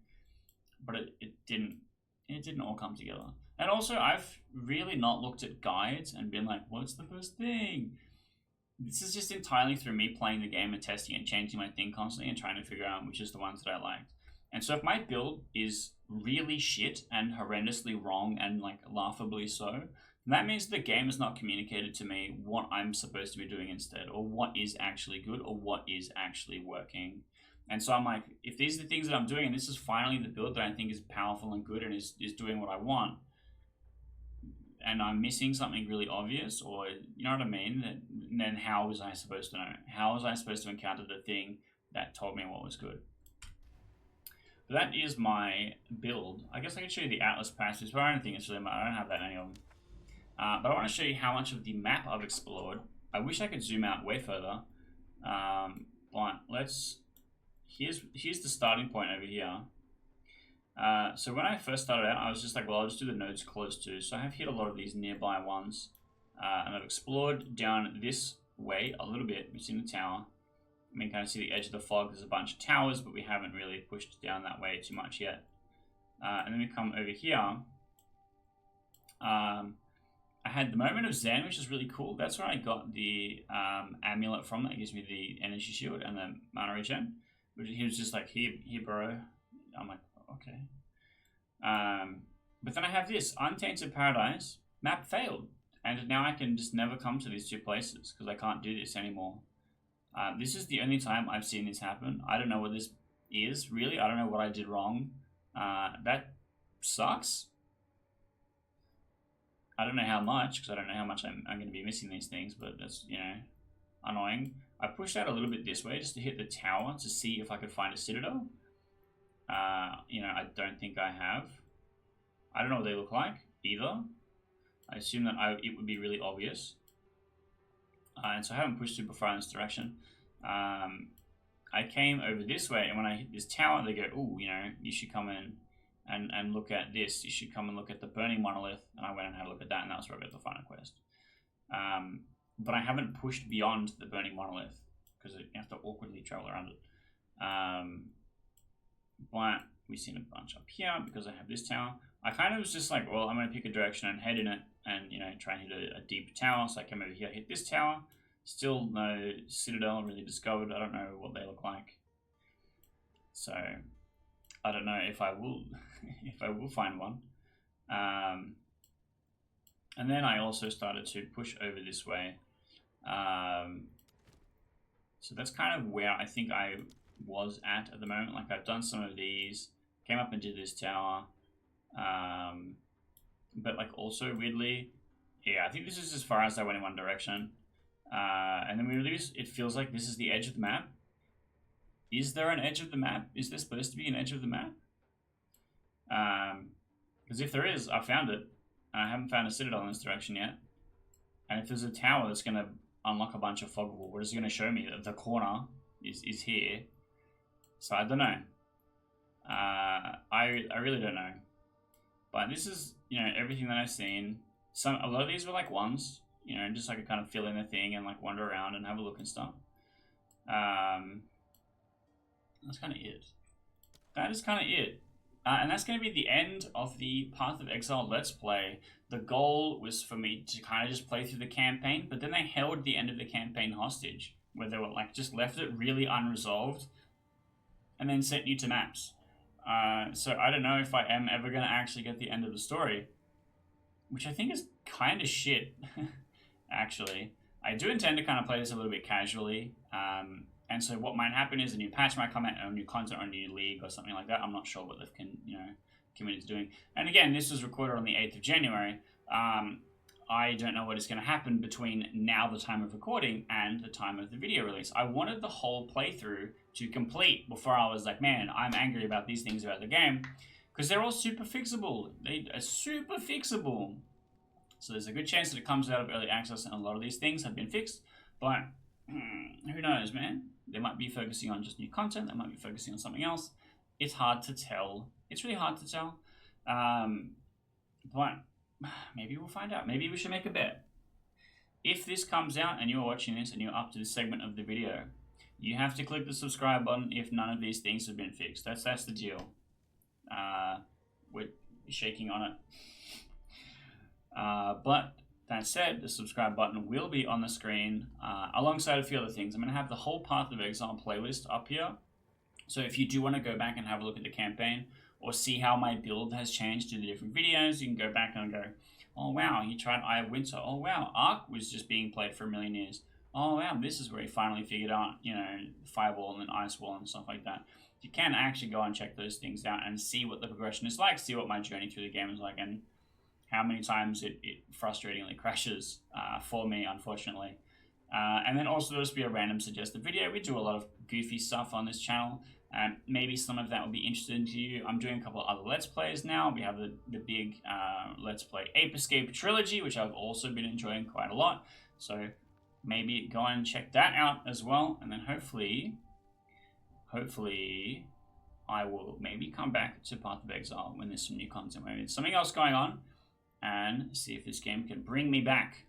But it didn't all come together. And also, I've really not looked at guides and been like, what's the first thing? This is just entirely through me playing the game and testing and changing my thing constantly and trying to figure out which is the ones that I liked. And so if my build is really shit and horrendously wrong and like laughably so, that means the game has not communicated to me what I'm supposed to be doing instead, or what is actually good, or what is actually working. And so I'm like, if these are the things that I'm doing, and this is finally the build that I think is powerful and good and is doing what I want, and I'm missing something really obvious, or you know what I mean, then how was I supposed to know? How was I supposed to encounter the thing that told me what was good? But that is my build. I guess I can show you the Atlas passages, but I don't think it's really much. I don't have that many of them. But I want to show you how much of the map I've explored. I wish I could zoom out way further. But here's the starting point over here. So when I first started out, I was just like, well, I'll just do the nodes close to. So I have hit a lot of these nearby ones. And I've explored down this way a little bit. We've seen the tower. I mean, kind of see the edge of the fog. There's a bunch of towers, but we haven't really pushed down that way too much yet. And then we come over here. I had the Moment of Zen, which is really cool. That's where I got the amulet from that gives me the energy shield and the mana regen. But he was just like, here, bro. I'm like, okay. But then I have this Untainted Paradise map failed, and now I can just never come to these two places because I can't do this anymore. This is the only time I've seen this happen. I don't know what this is really. I don't know what I did wrong. That sucks. I don't know how much, because I don't know how much I'm going to be missing these things, but that's, you know, annoying. I pushed out a little bit this way just to hit the tower to see if I could find a citadel. You know, I don't think I have. I don't know what they look like either. I assume that it would be really obvious. And so I haven't pushed super far in this direction. I came over this way, and when I hit this tower, they go, ooh, you know, you should come in and look at this. You should come and look at the burning monolith. And I went and had a look at that, and that was where I got the final quest. But I haven't pushed beyond the burning monolith because you have to awkwardly travel around it. But we've seen a bunch up here because I have this tower. I kind of was just like, well, I'm going to pick a direction and head in it and, you know, try and hit a deep tower. So I came over here, hit this tower. Still no citadel really discovered. I don't know what they look like. So I don't know if I will if I will find one. And then I also started to push over this way. So that's kind of where I think I was at the moment. Like I've done some of these, came up and did this tower. But like also weirdly, yeah, I think this is as far as I went in one direction. And then weirdly, it feels like this is the edge of the map. Is there an edge of the map? Is there supposed to be an edge of the map? Because if there is, I found it. I haven't found a citadel in this direction yet. And if there's a tower that's going to unlock a bunch of fog wall, what is it going to show me? That the corner is here. So I don't know. I really don't know. But this is, you know, everything that I've seen. A lot of these were like ones, you know, just like I kind of fill in the thing and like wander around and have a look and stuff. That's kind of it. That is kind of it. And that's going to be the end of the Path of Exile Let's Play. The goal was for me to kind of just play through the campaign, but then they held the end of the campaign hostage, where they were like, just left it really unresolved, and then sent you to maps. So I don't know if I am ever going to actually get the end of the story, which I think is kind of shit, actually. I do intend to kind of play this a little bit casually, and so what might happen is a new patch might come out, or new content, or a new league, or something like that. I'm not sure what they've committed to doing. And again, this was recorded on the 8th of January. I don't know what is going to happen between now, the time of recording, and the time of the video release. I wanted the whole playthrough to complete before I was like, man, I'm angry about these things about the game, because they're all super fixable. They are super fixable. So there's a good chance that it comes out of early access, and a lot of these things have been fixed, but who knows, man? They might be focusing on just new content. They might be focusing on something else. It's hard to tell. It's really hard to tell. But maybe we'll find out. Maybe we should make a bet. If this comes out and you're watching this and you're up to this segment of the video, you have to click the subscribe button if none of these things have been fixed. That's the deal. We're shaking on it. But that said, the subscribe button will be on the screen alongside a few other things. I'm going to have the whole Path of Exile playlist up here. So if you do want to go back and have a look at the campaign or see how my build has changed in the different videos, you can go back and go, oh wow, he tried Eye of Winter. Oh wow, Ark was just being played for a million years. Oh wow, this is where he finally figured out, you know, Fireball and then Ice Wall and stuff like that. You can actually go and check those things out and see what the progression is like, see what my journey through the game is like, and how many times it frustratingly crashes for me, unfortunately. And then also there'll just be a random suggested video. We do a lot of goofy stuff on this channel, and maybe some of that will be interesting to you. I'm doing a couple of other Let's Plays now. We have the big Let's Play Ape Escape trilogy, which I've also been enjoying quite a lot. So maybe go and check that out as well, and then hopefully I will maybe come back to Path of Exile when there's some new content, maybe there's something else going on, and see if this game can bring me back